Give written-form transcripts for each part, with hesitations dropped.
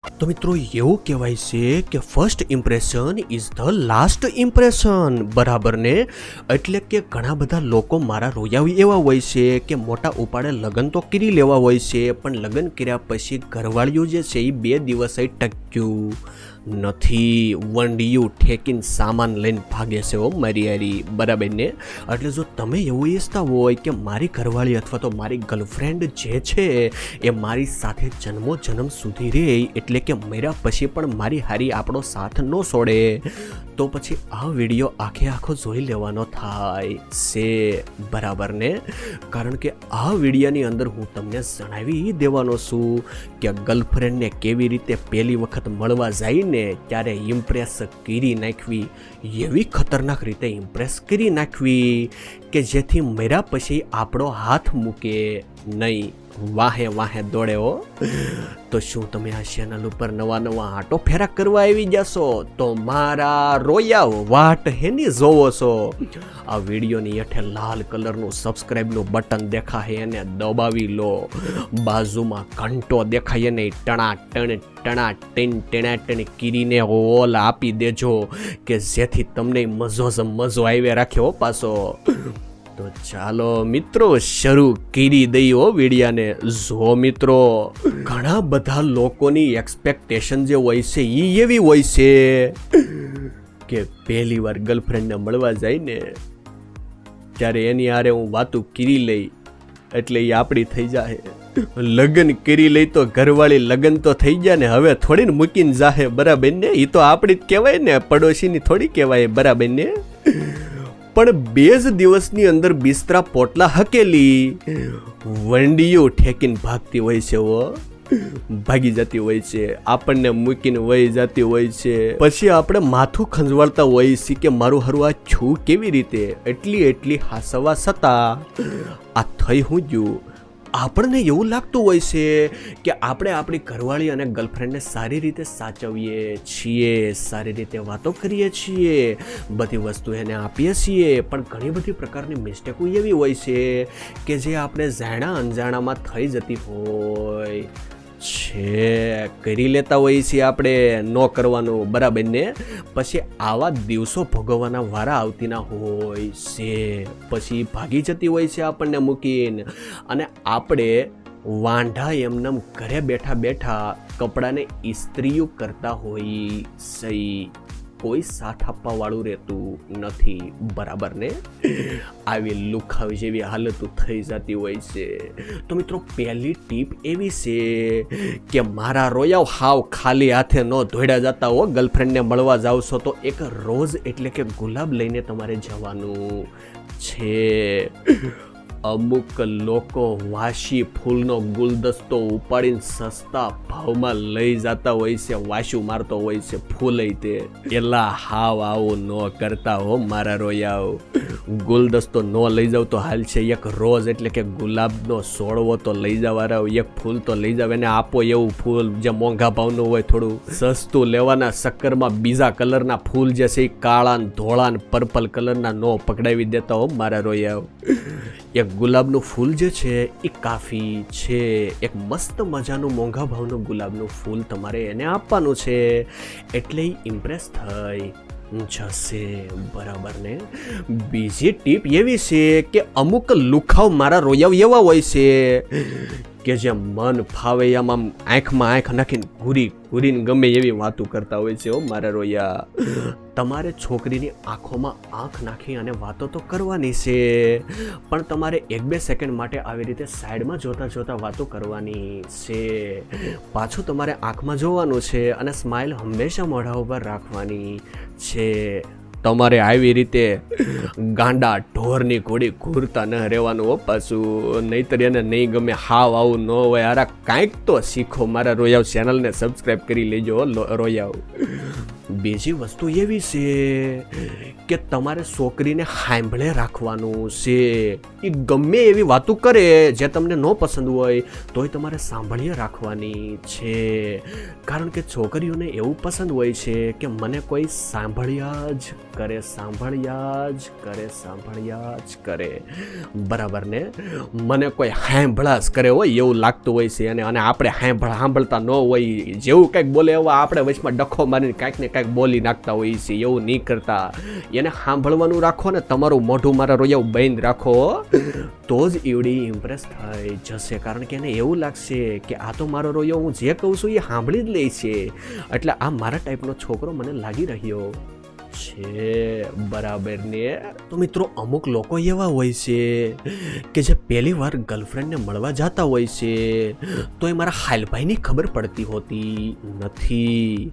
તો મિત્રો એવું કહેવાય છે કે first impression is the last impression, બરાબર ને? એટલે કે ઘણા બધા લોકો મારા રોયાવી એવા હોય છે કે મોટા ઉપાડે લગ્ન તો કરી લેવા હોય છે, પણ લગ્ન કર્યા પછી ઘરવાળીઓ જે છે એ 2 દિવસ ટક્યું નથી. વંડિયું ઠેકીને સામાન લઈને ભાગે છે હો મારી યારી, બરાબર ને? એટલે જો તમે એવું ઈચ્છતા હોય કે મારી ઘરવાળી અથવા તો મારી ગર્લફ્રેન્ડ જે છે એ મારી સાથે જન્મો જન્મ સુધી રહે, એટલે કે મર્યા પછી પણ મારી હારી આપણો સાથ ન છોડે, તો પછી આ વિડીયો આખો જોઈ લેવાનો થાય છે, બરાબર ને? કારણ કે આ વિડીયોની અંદર હું તમને જણાવી દેવાનો છું કે ગર્લફ્રેન્ડને કેવી રીતે પહેલી વખત મળવા જઈને ત્યારે ઇમ્પ્રેસ કરી નાખવી, એવી ખતરનાક રીતે ઇમ્પ્રેસ કરી નાખવી કે જેથી મર્યા પછી આપણો હાથ મૂકે નહીં, વાહે વાહે દોડે હો. તો શું તમે આ ચેનલ ઉપર નવા આંટો ફેરા કરવા આવી જશો તો મારા રોયા વાટ હેની જોવો છો? આ વિડીયોની હેઠે લાલ કલરનું સબસ્ક્રાઇબનું બટન દેખાય એને દબાવી લો, બાજુમાં ઘંટો દેખાય એને ટણા ટેણ કીરીને ઓલ આપી દેજો કે જેથી તમને મજો આવી રાખ્યો પાછો. તો ચાલો મિત્રો શરૂ કરી દઈએ વિડીયાને. જો મિત્રો, ઘણા બધા લોકોની એક્સપેક્ટેશન જે હોય છે એ એવી હોય છે કે પહેલી વાર ગર્લફ્રેન્ડને મળવા જાય ને ત્યારે એની હારે હું વાતું કરી લઈ એટલે એ આપણી થઈ જાય. લગ્ન કરી લઈ તો ઘરવાળી લગ્ન તો થઈ જાય ને, હવે થોડી ને મૂકીને જાહે, બરાબર ને? એ તો આપણી જ કહેવાય ને, પડોશીની થોડી કહેવાય, બરાબર ને? પણ 2 જ દિવસની અંદર બિસ્તરા પોટલા હકેલી વંડીઓ ઠેકીને ભાગતી હોય છે, ભાગી જતી હોય છે, આપણને મૂકીને વહી જતી હોય છે. પછી આપણે માથું ખંજવાળતા હોય છે કે મારું હરું આ છું કેવી રીતે, એટલી હાસવા છતાં આ થઈ હું ગયું. આપણને એવું લાગતું હોય છે કે આપણે આપણી ઘરવાળી અને ગર્લફ્રેન્ડને સારી રીતે સાચવીએ છીએ, સારી રીતે વાતો કરીએ છીએ, બધી વસ્તુ એને આપીએ છીએ, પણ ઘણી બધી પ્રકારની મિસ્ટેકો એવી હોય છે કે જે આપણે જાણા અંજાણામાં થઈ જતી હોય છે, કરી લેતા હોઈએ છીએ આપણે, ન કરવાનું, બરાબર ને? પછી આવા દિવસો ભોગવવાના વારા આવતી ના હોય છે, પછી ભાગી જતી હોય છે આપણને મૂકીને, અને આપણે વાંઢા એમનેમ ઘરે બેઠા કપડાને ઇસ્ત્રીઓ કરતા હોય છે, કોઈ સાથ આપવા વાળું રહેતું નથી, બરાબર ને? આવી લુખાવ જેવી હાલત થઈ જતી હોય છે. તો મિત્રો પહેલી ટીપ એવી છે કે મારા રોયાવ હાવ ખાલી હાથે ન ધોડ્યા જતા હો. ગર્લફ્રેન્ડને મળવા જાવ છો તો એક રોઝ એટલે કે ગુલાબ લઈને તમારે જવાનું છે. અમુક લોકો વાસી ફૂલનો ગુલદસ્તો ઉપાડીને સસ્તા ભાવમાં લઈ જતા હોય છે, વાસું મારતો હોય છે ફૂલ તે. એલા હાવ આવું ન કરતા હો મારા રોયાવ. ગુલદસ્તો ન લઈ જાવ તો હાલ છે, એક રોઝ એટલે કે ગુલાબનો છોડવો તો લઈ જવાના, એક ફૂલ તો લઈ જાવ, એને આપો એવું ફૂલ જે મોંઘા ભાવનું હોય, થોડું સસ્તું લેવાના ચક્કરમાં બીજા કલરના ફૂલ જે છે એ કાળા ને ધોળા ને પર્પલ કલરના નો પકડાવી દેતા હો મારા રોયાવ. એક ગુલાબનું ફૂલ જે છે એ કાફી છે, એક મસ્ત મજાનું મોંઘા ભાવનું ગુલાબનું ફૂલ તમારે એને આપવાનું છે, એટલે ઇમ્પ્રેસ થઈ જશે, બરાબર ને? બીજી ટીપ એવી છે કે અમુક લુખાવ મારા રોયાવ એવા હોય છે કે જે મન ફાવે એમાં આંખમાં આંખ નાખીને ઘૂરીને ગમે એવી વાતો કરતા હોય છે મારા રોયા. તમારે છોકરીની આંખોમાં આંખ નાખી અને વાતો તો કરવાની છે, પણ તમારે 1-2 સેકન્ડ માટે આવી રીતે સાઈડમાં જોતા વાતો કરવાની છે, પાછું તમારે આંખમાં જોવાનું છે અને સ્માઇલ હંમેશા મોઢા ઉપર રાખવાની છે. તમારે આવી રીતે ગાંડા ઢોરની ઘોડી ઘૂરતા ન રહેવાનું હો પાછું, નહીતર એને નહીં ગમે, હાવ આવું ન હોય. અરે કાંઈક તો શીખો મારા રોયાવ. ચેનલને સબસ્ક્રાઈબ કરી લેજો રોયાવ. બીજી વસ્તુ એવી છે કે તમારે છોકરીને સાંભળે રાખવાનું છે. એ ગમે એવી વાતો કરે જે તમને ન પસંદ હોય તોય તમારે સાંભળીએ રાખવાની છે. કારણ કે છોકરીઓને એવું પસંદ હોય છે કે મને કોઈ સાંભળ્યા જ કરે, સાંભળ્યા જ કરે, સાંભળ્યા જ કરે, બરાબર ને. મને કોઈ સાંભળા જ કરે હોય એવું લાગતું હોય છે. અને આપણે સાંભળતા ન હોય, જેવું કંઈક બોલે એવા આપણે વચમાં ડખો મારીને કાંઈક ને કાંઈક બોલી નાખતા હોઈએ છીએ. એવું નહીં કરતા, એને સાંભળવાનું રાખો ને તમારું મોઢું મારા રોયા બંધ રાખો, તો જ ઈવડી ઇમ્પ્રેસ થઈ જશે. કારણ કે એને એવું લાગશે કે આ તો મારો રોયો, હું જે કહું છું એ સાંભળી જ લે છે, એટલે આ મારા ટાઈપનો છોકરો મને લાગી રહ્યો છે, બરાબર ને. તો મિત્રો અમુક લોકો એવા હોય છે કે જે પહેલી વાર ગર્લફ્રેન્ડને મળવા જતા હોય છે તો એ મારા હાલભાઈની ખબર પડતી હોતી નથી.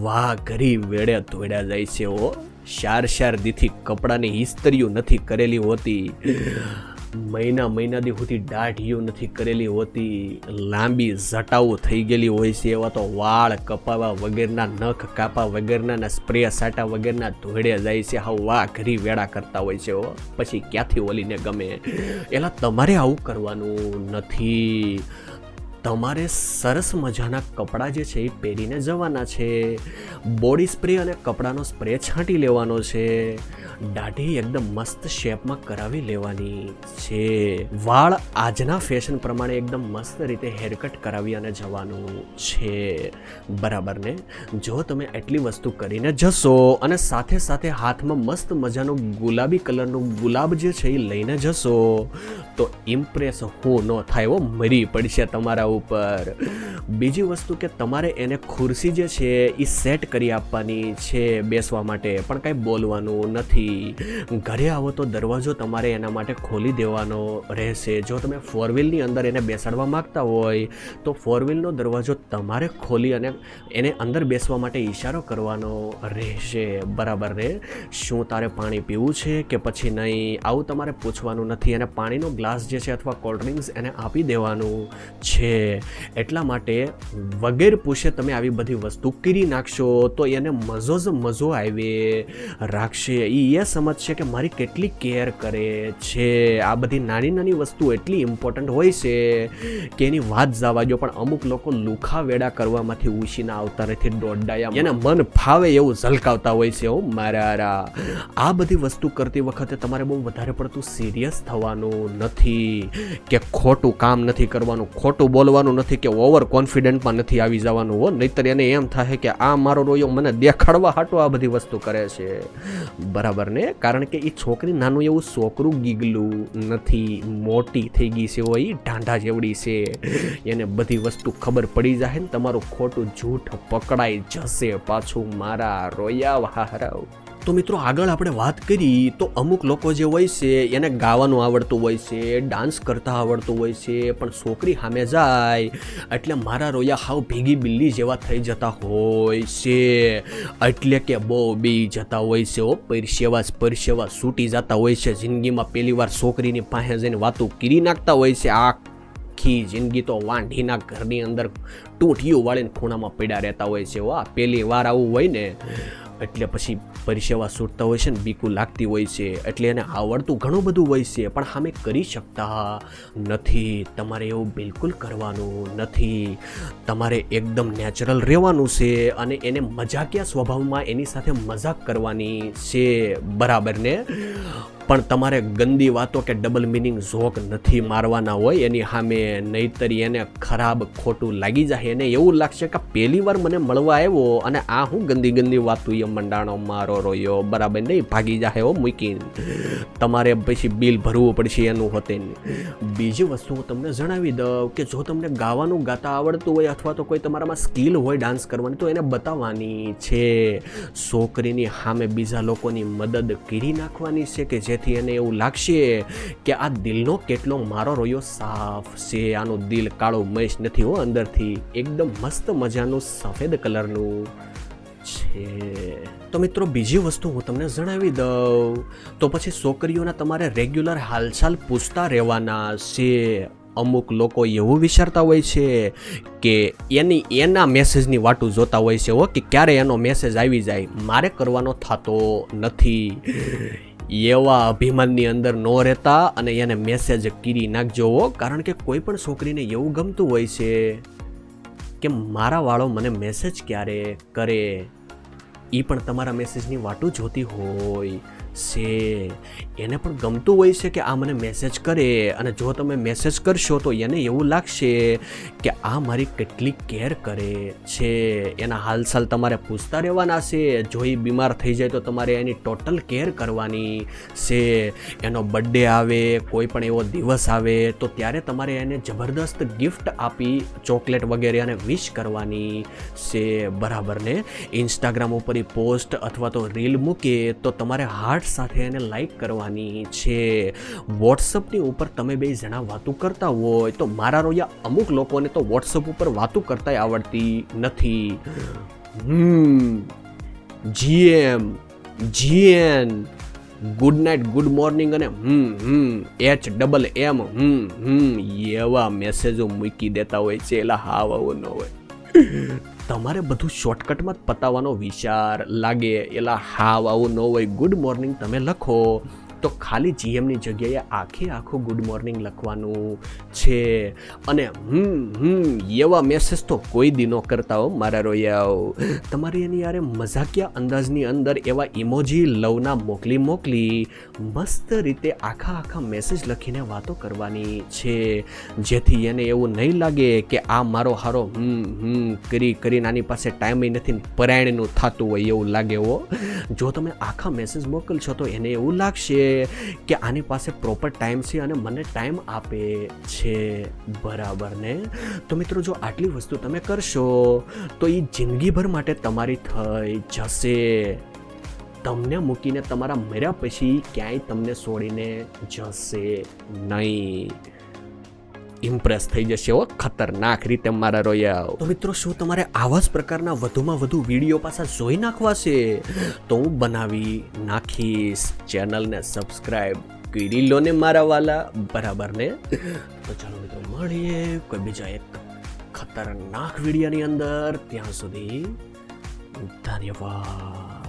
વાહ ઘરી વેડે ધોડ્યા જાય છે. ઓ શાર દીથી કપડાની ઇસ્ત્રીઓ નથી કરેલી હોતી, મહિના દી સુધી દાઢીઓ નથી કરેલી હોતી, લાંબી જટાઓ થઈ ગયેલી હોય છે. એવા તો વાળ કપાવા વગરના, નખ કાપા વગરના ને સ્પ્રે સાટા વગરના ધોડે જાય છે. હા વાહ ઘરી વેડા કરતા હોય છે. પછી ક્યાંથી ઓલીને ગમે. એલા તમારે આવું કરવાનું નથી. તમારે સરસ મજાના કપડાં જે છે એ પહેરીને જવાના છે. બોડી સ્પ્રે અને કપડાનો સ્પ્રે છાંટી લેવાનો છે. દાઢી એકદમ મસ્ત શેપમાં કરાવી લેવાની છે. વાળ આજના ફેશન પ્રમાણે એકદમ મસ્ત રીતે હેરકટ કરાવી અને જવાનું છે, બરાબર ને. જો તમે એટલી વસ્તુ કરીને જશો અને સાથે સાથે હાથમાં મસ્ત મજાનું ગુલાબી કલરનું ગુલાબ જે છે એ લઈને જશો તો ઇમ્પ્રેસ હું ન થાય, એવો મરી પડશે તમારા ઉપર. બીજી વસ્તુ કે તમારે એને ખુરશી જે છે એ સેટ કરી આપવાની છે બેસવા માટે, પણ કાંઈ બોલવાનું નથી. ઘરે આવો તો દરવાજો તમારે એના માટે ખોલી દેવાનો રહેશે. જો તમે ફોર વ્હીલની અંદર એને બેસાડવા માંગતા હોય તો ફોર વ્હીલનો દરવાજો તમારે ખોલી અને એને અંદર બેસવા માટે ઈશારો કરવાનો રહેશે, બરાબર ને. શું તારે પાણી પીવું છે કે પછી નહીં, આવું તમારે પૂછવાનું નથી. અને પાણીનો ગ્લાસ જે છે અથવા કોલ્ડ ડ્રિંક્સ એને આપી દેવાનું છે. એટલા માટે વગેરે પૂછે તમે આવી બધી વસ્તુ કરી નાખશો તો એને મજો જ મજો આવે રાખશે. એ સમજશે કે મારી કેટલી કેર કરે છે. આ બધી નાની નાની વસ્તુ એટલી ઇમ્પોર્ટન્ટ હોય છે કે એની વાત જવા દો. પણ અમુક લોકો લુખા વેડા કરવામાંથી ઉછીના આવતા નથી, દોડાયા એને મન ફાવે એવું ઝલકાવતા હોય છે. મારા આ બધી વસ્તુ કરતી વખતે તમારે બહુ વધારે પડતું સિરિયસ થવાનું નથી કે ખોટું કામ નથી કરવાનું, ખોટું બોલવાનું નથી કે ઓવર કોન્ફિડન્ટમાં નથી આવી જવાનું હો. નહીંતર એને એમ થાય કે આ મારો રોયો મને દેખાડવા હાટો આ બધી વસ્તુ કરે છે, બરાબર ને. કારણ કે એ છોકરી નાનું એવું છોકરું ગીગલું નથી, મોટી થઈ ગઈ છે, હોય ઢાંઢા જેવડી છે. એને બધી વસ્તુ ખબર પડી જાય ને તમારું ખોટું જૂઠ પકડાઈ જશે પાછું મારા રોયા હારાવ. તો મિત્રો આગળ આપણે વાત કરી તો અમુક લોકો જે હોય છે એને ગાવાનું આવડતું હોય છે, ડાન્સ કરતા આવડતું હોય છે, પણ છોકરી સામે જાય એટલે મારા રોયા હાવ ભેગી બિલ્લી જેવા થઈ જતા હોય છે. એટલે કે બહુ બી જતા હોય છે, પરસેવા છૂટી જતા હોય છે. જિંદગીમાં પહેલી વાર છોકરીની પાસે જઈને વાતો કરી નાખતા હોય છે. આખી જિંદગી તો વાંઢીના ઘરની અંદર ટૂંટિયું વાળીને ખૂણામાં પડ્યા રહેતા હોય છે. વાહ પહેલી વાર આવું હોય ને એટલે પછી પરસેવા છૂટતા હોય છે ને બીકું લાગતી હોય છે. એટલે એને આવડતું ઘણું બધું હોય છે પણ સામે કરી શકતા નથી. તમારે એવું બિલકુલ કરવાનું નથી. તમારે એકદમ નેચરલ રહેવાનું છે અને એને મજાકિયા સ્વભાવમાં એની સાથે મજાક કરવાની છે, બરાબર ને. પણ તમારે ગંદી વાતો કે ડબલ મિનિંગ જોક નથી મારવાના હોય એની સામે, નહીતર એને ખરાબ ખોટું લાગી જાય. એને એવું લાગશે કે પહેલી વાર મને મળવા આવ્યો અને આ હું ગંદી વાતો એ મંડાણો મારો રોયો, બરાબર નહીં. ભાગી જાય એવો મૂકીને તમારે પછી બિલ ભરવું પડશે એનું હોતે. બીજી વસ્તુ હું તમને જણાવી દઉં કે જો તમને ગાવાનું ગાતા આવડતું હોય અથવા તો કોઈ તમારામાં સ્કિલ હોય ડાન્સ કરવાની તો એને બતાવવાની છે. છોકરીની સામે બીજા લોકોની મદદ કરી નાખવાની છે કે જેથી એને એવું લાગશે કે આ દિલનો કેટલો મારો રોયો સાફ છે, આનું દિલ કાળો મહેશ નથી હો, અંદરથી એકદમ મસ્ત મજાનું સફેદ કલરનું છે. તો મિત્રો બીજી વસ્તુ હું તમને જણાવી દઉં તો પછી છોકરીઓના તમારે રેગ્યુલર હાલચાલ પૂછતા રહેવાના છે. અમુક લોકો એવું વિચારતા હોય છે કે એના મેસેજની વાટું જોતા હોય છે કે ક્યારે એનો મેસેજ આવી જાય, મારે કરવાનો થતો નથી. એવા અભિમાનની અંદર ન રહેતા અને એને મેસેજ કરી નાખજો. કારણ કે કોઈ પણ છોકરીને એવું ગમતું હોય છે કે મારા વાળો મને મેસેજ ક્યારે કરે, એ પણ તમારા મેસેજની વાટું જોતી હોય છે. એને પણ ગમતું હોય છે કે આ મને મેસેજ કરે, અને જો તમે મેસેજ કરશો તો એને એવું લાગશે કે આ મારી કેટલી કેર કરે છે. એના હાલચાલ તમારે પૂછતા રહેવાના છે. જો એ બીમાર થઈ જાય તો તમારે એની ટોટલ કેર કરવાની છે. એનો બર્થડે આવે, કોઈ પણ એવો દિવસ આવે તો ત્યારે તમારે એને જબરદસ્ત ગિફ્ટ આપી ચોકલેટ વગેરે એને વિશ કરવાની છે. બરાબર ને? ઇન્સ્ટાગ્રામ ઉપર એ પોસ્ટ અથવા તો રીલ મૂકે તો તમારે હાર્ટ સાથે એને લાઈક કરવાની છે. વોટ્સઅપની ઉપર તમે બે જણા વાતું કરતા હોય તો મારા રોયા અમુક લોકોને તો વોટ્સઅપ ઉપર વાતું કરતા આવડતી નથી. GM good night, good morning અને HMM એવા મેસેજો મૂકી દેતા હોય છે. એલા હાવ આવો ન હોય. તમારે બધું શોર્ટકટમાં જ પતાવવાનો વિચાર લાગે. એલા હાવ આવું ન હોય. ગુડ મોર્નિંગ તમે લખો તો ખાલી GMની જગ્યાએ આખું ગુડ મોર્નિંગ લખવાનું છે. અને એવા મેસેજ તો કોઈ દી ન કરતા હો મારા રોયાઓ. તમારે એની યારે મજાકિયા અંદાજની અંદર એવા ઇમોજી લવના મોકલી મસ્ત રીતે આખા મેસેજ લખીને વાતો કરવાની છે. જેથી એને એવું નહીં લાગે કે આ મારો હારો કરીને આની પાસે ટાઈમ નથી, પરાયણનું થતું હોય એવું લાગે હો. જો તમે આખા મેસેજ મોકલશો તો એને એવું લાગશે કે આની પાસે પ્રોપર ટાઈમ છે અને મને ટાઈમ આપે છે. બરાબર ને? તો મિત્રો જો આટલી વસ્તુ તમે કરશો તો એ જિંદગીભર માટે તમારી થઈ જશે. તમને મૂકીને તમારા મર્યા પછી ક્યાંય તમને છોડીને જશે નહીં. ઇમ્પ્રેસ થઈ જશે ખતરનાક રીતે મારા રોયા. તો મિત્રો શું તમારે આવા જ પ્રકારના વધુમાં વધુ વિડીયો પાછા જોઈ નાખવા છે? તો હું બનાવી નાખીશ. ચેનલને સબસ્ક્રાઈબ કરી લો ને મારા વાલા. બરાબર ને? તો ચાલો મિત્રો મળીએ કોઈ બીજા એક ખતરનાક વિડીયોની અંદર. ત્યાં સુધી ધન્યવાદ.